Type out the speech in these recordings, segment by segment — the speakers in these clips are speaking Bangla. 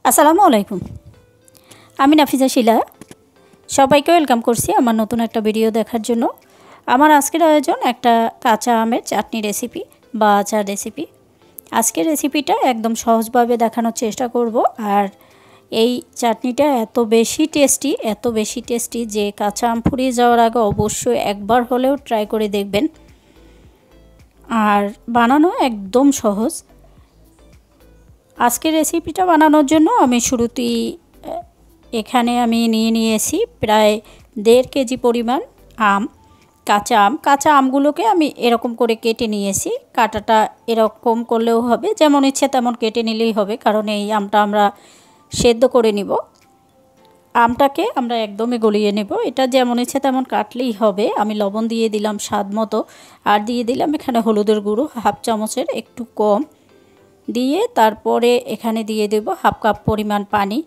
আসসালামু আলাইকুম। আমি নাফিজা শিলা। সবাইকে ওয়েলকাম করছি আমার নতুন একটা ভিডিও দেখার জন্য। আমার আজকের আয়োজন একটা কাঁচা আমের চাটনি রেসিপি বা আচার রেসিপি। আজকের রেসিপিটা একদম সহজভাবে দেখানোর চেষ্টা করব। আর এই চাটনিটা এত বেশি টেস্টি যে কাঁচা আম ফুরিয়ে যাওয়ার আগে অবশ্যই একবার হলেও ট্রাই করে দেখবেন। আর বানানো একদম সহজ। আজকের রেসিপিটা বানানোর জন্য আমি শুরুতেই এখানে আমি নিয়েছি প্রায় 1.5 কেজি পরিমাণ আম, কাঁচা আমগুলোকে আমি এরকম করে কেটে নিয়েছি। কাটাটা এরকম করলেও হবে, যেমন ইচ্ছে তেমন কেটে নিলেই হবে, কারণ এই আমটা আমরা সেদ্ধ করে নিব। আমটাকে আমরা একদমই গলিয়ে নেব, এটা যেমন ইচ্ছে তেমন কাটলেই হবে। আমি লবণ দিয়ে দিলাম স্বাদ মতো, আর দিয়ে দিলাম এখানে হলুদের গুঁড়ো 1/2 চামচের একটু কম দিয়ে তারপরে এখানে দিয়ে দেব 1/2 কাপ পরিমাণ পানি।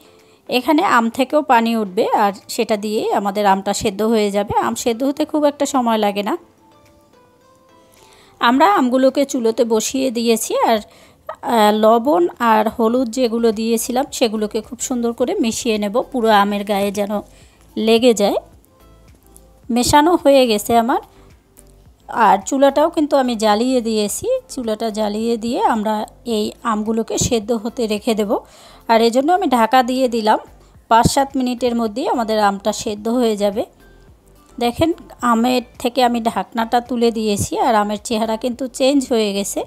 এখানে আম থেকেও পানি উঠবে, আর সেটা দিয়ে আমাদের আমটা সেদ্ধ হয়ে যাবে। আম সেদ্ধ হতে খুব একটা সময় লাগে না। আমরা আমগুলোকে চুলোতে বসিয়ে দিয়েছি, আর লবণ আর হলুদ যেগুলো দিয়েছিলাম সেগুলোকে খুব সুন্দর করে মিশিয়ে নেব, পুরো আমের গায়ে যেন লেগে যায়। মেশানো হয়ে গেছে আমার। আর চুলাটাও কিন্তু আমি জ্বালিয়ে দিয়েছি। চুলাটা জ্বালিয়ে দিয়ে আমরা এই আমগুলোকে সেদ্ধ হতে রেখে দেব। আর এজন্য আমি ঢাকা দিয়ে দিলাম। 5-7 মিনিটের মধ্যেই আমাদের আমটা সেদ্ধ হয়ে যাবে। দেখেন, আমের থেকে আমি ঢাকনাটা তুলে দিয়েছি, আর আমের চেহারা কিন্তু চেঞ্জ হয়ে গেছে।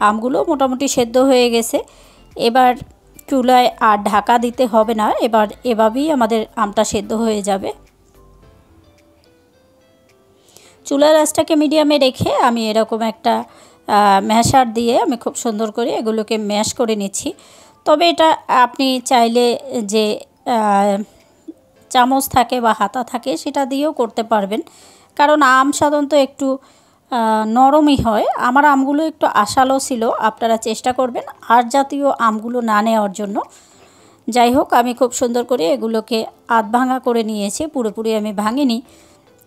আমগুলো মোটামুটি সেদ্ধ হয়ে গেছে। এবার চুলায় আর ঢাকা দিতে হবে না, এবার এভাবেই আমাদের আমটা সেদ্ধ হয়ে যাবে। চুলার আঁচটাকে মিডিয়ামে রেখে আমি এরকম একটা ম্যাশার দিয়ে আমি খুব সুন্দর করে এগুলোকে ম্যাশ করে নিচ্ছি। তবে এটা আপনি চাইলে যে চামচ থাকে বা হাতা থাকে সেটা দিয়েও করতে পারবেন, কারণ আম সাধারণত একটু নরমই হয়। আমার আমগুলো একটু আশালো ছিল, আপনারা চেষ্টা করবেন আর জাতীয় আমগুলো না নেওয়ার জন্য। যাই হোক, আমি খুব সুন্দর করে এগুলোকে আধ ভাঙা করে নিয়েছি, পুরোপুরি আমি ভাঙিনি।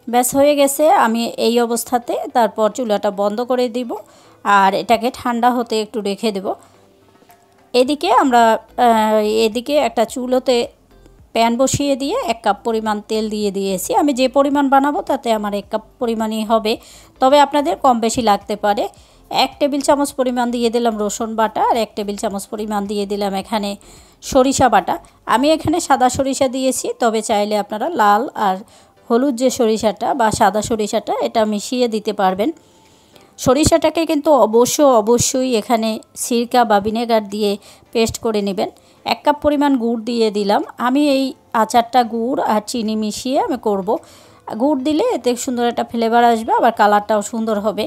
ব্যাস হয়ে গেছে। আমি এই অবস্থাতে তারপর চুলাটা বন্ধ করে দিব, আর এটাকে ঠান্ডা হতে একটু রেখে দেব। এদিকে একটা চুলোতে প্যান বসিয়ে দিয়ে 1 কাপ পরিমাণ তেল দিয়ে দিয়েছি। আমি যে পরিমাণ বানাবো তাতে আমার 1 কাপ পরিমাণই হবে, তবে আপনাদের কম বেশি লাগতে পারে। 1 টেবিল চামচ পরিমাণ দিয়ে দিলাম রসুন বাটা, আর 1 টেবিল চামচ পরিমাণ দিয়ে দিলাম এখানে সরিষা বাটা। আমি এখানে সাদা সরিষা দিয়েছি, তবে চাইলে আপনারা লাল আর হলুদ যে সরিষাটা বা সাদা সরিষাটা এটা মিশিয়ে দিতে পারবেন। সরিষাটাকে কিন্তু অবশ্যই এখানে সিরকা বা ভিনেগার দিয়ে পেস্ট করে নেবেন। 1 কাপ পরিমাণ গুড় দিয়ে দিলাম। আমি এই আচারটা গুড় আর চিনি মিশিয়ে আমি করব। গুড় দিলে এতে সুন্দর একটা ফ্লেভার আসবে, আবার কালারটাও সুন্দর হবে।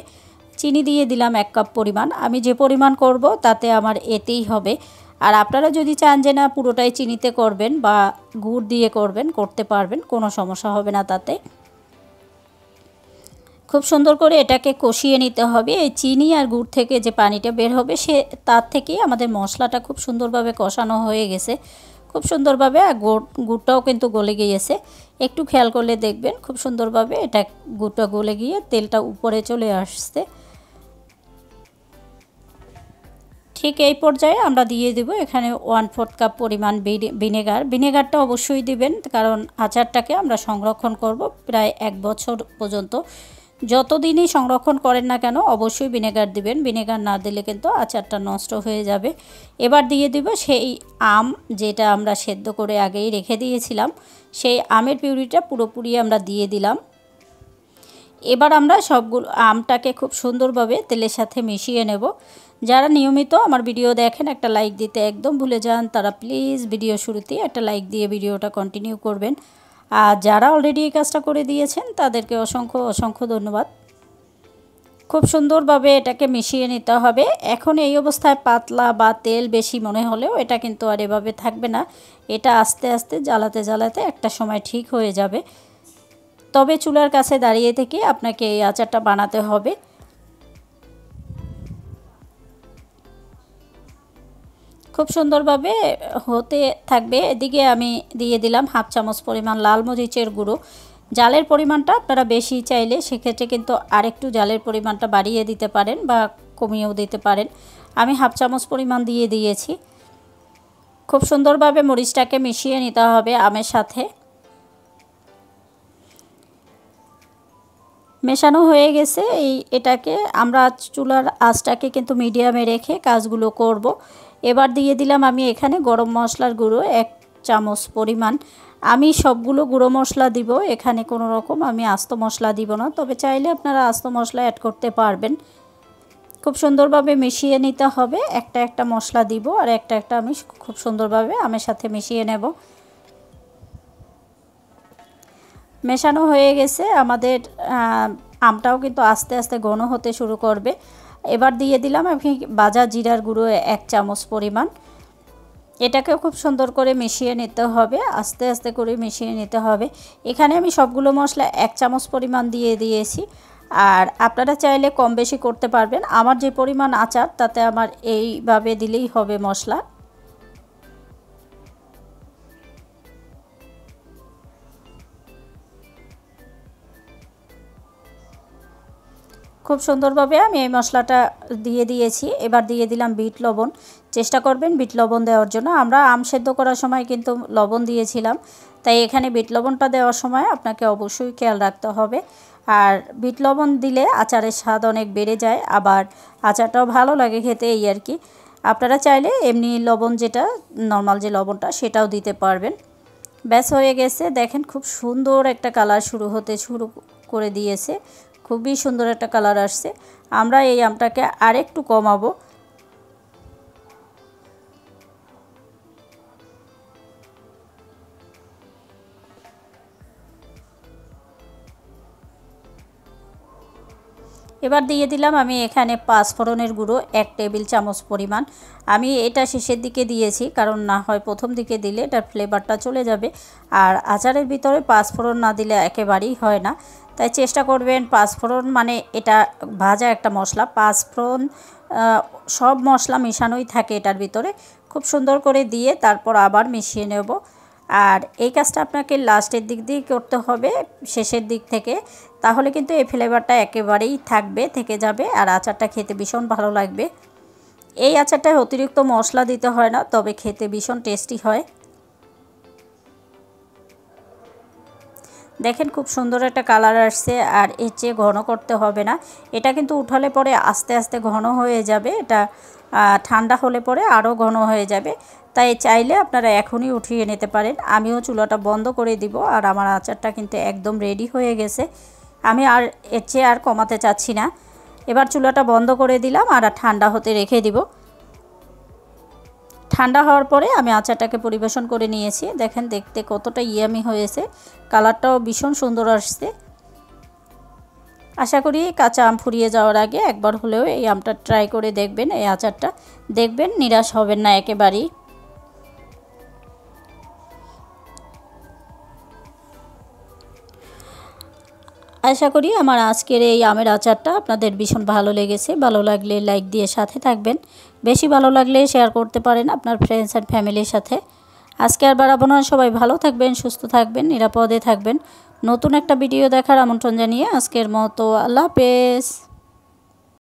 চিনি দিয়ে দিলাম 1 কাপ পরিমাণ। আমি যে পরিমাণ করব তাতে আমার এতেই হবে। আর আপনারা যদি চান যে না পুরোটাই চিনিতে করবেন বা গুড় দিয়ে করতে পারবেন, কোনো সমস্যা হবে না তাতে। খুব সুন্দর করে এটাকে কষিয়ে নিতে হবে। এই চিনি আর গুড় থেকে যে পানিটা বের হবে তার থেকেই আমাদের মশলাটা খুব সুন্দরভাবে কষানো হয়ে গেছে, খুব সুন্দরভাবে। আর গুড়টাও কিন্তু গলে গিয়েছে, একটু খেয়াল করলে দেখবেন খুব সুন্দরভাবে এটা গুড়টা গলে গিয়ে তেলটা উপরে চলে আসছে। ঠিক এই পর্যায়ে আমরা দিয়ে দেব এখানে 1/4 কাপ পরিমাণ ভিনেগারটা অবশ্যই দিবেন, কারণ আচারটাকে আমরা সংরক্ষণ করব প্রায় 1 বছর পর্যন্ত। যতদিনই সংরক্ষণ করেন না কেন অবশ্যই ভিনেগার দিবেন। ভিনেগার না দিলে কিন্তু আচারটা নষ্ট হয়ে যাবে। এবার দিয়ে দেব সেই আম যেটা আমরা সেদ্ধ করে আগেই রেখে দিয়েছিলাম, সেই আমের পিউরিটা পুরোপুরি আমরা দিয়ে দিলাম। এবার আমরা সবগুলো আমটাকে খুব সুন্দরভাবে তেলের সাথে মিশিয়ে নেব। যারা নিয়মিত আমার ভিডিও দেখেন একটা লাইক দিতে একদম ভুলে যান, তারা প্লিজ ভিডিও শুরুতেই একটা লাইক দিয়ে ভিডিওটা কন্টিনিউ করবেন। আর যারা অলরেডি এই কাজটা করে দিয়েছেন তাদেরকে অসংখ্য ধন্যবাদ। খুব সুন্দরভাবে এটাকে মিশিয়ে নিতে হবে। এখন এই অবস্থায় পাতলা বা তেল বেশি মনে হলেও এটা কিন্তু আর এভাবে থাকবে না। এটা আস্তে আস্তে জ্বালাতে একটা সময় ঠিক হয়ে যাবে। তবে চুলার কাছে দাঁড়িয়ে থেকে আপনাকে এই আচারটা বানাতে হবে। খুব সুন্দরভাবে হতে থাকবে। এদিকে আমি দিয়ে দিলাম 1/2 চামচ পরিমাণ লাল মরিচের গুঁড়ো। জালের পরিমাণটা আপনারা বেশি চাইলে সেক্ষেত্রে কিন্তু আরেকটু জালের পরিমাণটা বাড়িয়ে দিতে পারেন বা কমিয়েও দিতে পারেন। আমি 1/2 চামচ পরিমাণ দিয়ে দিয়েছি। খুব সুন্দরভাবে মরিচটাকে মিশিয়ে নিতে হবে আমের সাথে। মেশানো হয়ে গেছে। এটাকে আমরা চুলার আঁচটাকে কিন্তু মিডিয়ামে রেখে কাজগুলো করব। এবার দিয়ে দিলাম আমি এখানে গরম মশলার গুঁড়ো 1 চামচ পরিমাণ। আমি সবগুলো গুঁড়ো মশলা দিব, এখানে কোনো রকম আমি আস্ত মশলা দিব না, তবে চাইলে আপনারা আস্ত মশলা অ্যাড করতে পারবেন। খুব সুন্দরভাবে মিশিয়ে নিতে হবে। একটা একটা মশলা দিব আর একটা একটা আমি খুব সুন্দরভাবে আমের সাথে মিশিয়ে নেব। মেশানো হয়ে গেছে আমাদের আমটাও কিন্তু আস্তে আস্তে ঘন হতে শুরু করবে। এবার দিয়ে দিলাম আমি ভাজা জিরার গুঁড়ো 1 চামচ পরিমাণ। এটাকেও খুব সুন্দর করে মিশিয়ে নিতে হবে, আস্তে আস্তে করে মিশিয়ে নিতে হবে। এখানে আমি সবগুলো মশলা 1 চামচ পরিমাণ দিয়ে দিয়েছি, আর আপনারা চাইলে কম বেশি করতে পারবেন। আমার যে পরিমাণ আচার তাতে আমার এইভাবে দিলেই হবে মশলা। খুব সুন্দরভাবে আমি এই মশলাটা দিয়ে দিয়েছি। এবার দিয়ে দিলাম বিট লবণ। চেষ্টা করবেন বিট লবণ দেওয়ার জন্য। আমরা আম সেদ্ধ করার সময় কিন্তু লবণ দিয়েছিলাম, তাই এখানে বিট লবণটা দেওয়ার সময় আপনাকে অবশ্যই খেয়াল রাখতে হবে। আর বিট লবণ দিলে আচারের স্বাদ অনেক বেড়ে যায়, আবার আচারটাও ভালো লাগে খেতে, এই আর কি। আপনারা চাইলে এমনি লবণ যেটা নর্মাল যে লবণটা সেটাও দিতে পারবেন। ব্যাস হয়ে গেছে। দেখেন খুব সুন্দর একটা কালার শুরু করে দিয়েছে, খুবই সুন্দর একটা কালার আসছে। আমরা এই আমটাকে আরেকটু কমাবো। এবার দিয়ে দিলাম আমি এখানে 5 ফোড়নের গুঁড়ো 1 টেবিল চামচ পরিমাণ। আমি এটা শেষের দিকে দিয়েছি, কারণ না হয় প্রথম দিকে দিলে এটার ফ্লেভারটা চলে যাবে, আর আচারের ভিতরে 5 ফোড়ন না দিলে একেবারেই হয় না। তাই চেষ্টা করবেন 5 ফোড়ন, মানে এটা ভাজা একটা মশলা, 5 ফোড়ন সব মশলা মেশানোই থাকে এটার ভিতরে। খুব সুন্দর করে দিয়ে তারপর আবার মিশিয়ে নেব। আর এই কাজটা আপনাকে লাস্টের দিক দিয়ে করতে হবে, শেষের দিক থেকে, তাহলে কিন্তু এই ফ্লেভারটা একেবারেই থেকে যাবে, আর আচারটা খেতে ভীষণ ভালো লাগবে। এই আচারটায় অতিরিক্ত মশলা দিতে হয় না, তবে খেতে ভীষণ টেস্টি হয়। দেখেন খুব সুন্দর একটা কালার আসছে, আর এর চেয়ে ঘন করতে হবে না। এটা কিন্তু উঠালে পরে আস্তে আস্তে ঘন হয়ে যাবে, এটা ঠান্ডা হলে পরে আরও ঘন হয়ে যাবে। তাই চাইলে আপনারা এখনই উঠিয়ে নিতে পারেন। আমিও চুলাটা বন্ধ করে দিব, আর আমার আচারটা কিন্তু একদম রেডি হয়ে গেছে। আমি আর এর চেয়ে আর কমাতে চাচ্ছি না। এবার চুলাটা বন্ধ করে দিলাম আর ঠান্ডা হতে রেখে দিব। ঠান্ডা হওয়ার পরে আমি আচারটাকে পরিবেশন করে নিয়েছি। দেখেন দেখতে কতটা ইয়ামি হয়েছে, কালারটাও ভীষণ সুন্দর আসছে। আশা করি কাঁচা আম ফুরিয়ে যাওয়ার আগে একবার হলেও এই আমটা ট্রাই করে দেখবেন, এই আচারটা দেখবেন, নিরাশ হবেন না একেবারেই। আশা করি আমার আজকের এই আমের আচারটা আপনাদের ভীষণ ভালো লেগেছে। ভালো লাগলে লাইক দিয়ে সাথে থাকবেন, বেশি ভালো লাগলে শেয়ার করতে পারেন আপনার ফ্রেন্ডস অ্যান্ড ফ্যামিলির সাথে। আজকে আর বাড়াবো না, সবাই ভালো থাকবেন, সুস্থ থাকবেন, নিরাপদে থাকবেন। নতুন একটা ভিডিও দেখার আমন্ত্রণ জানিয়ে আজকের মতো আল্লাহ হাফেজ।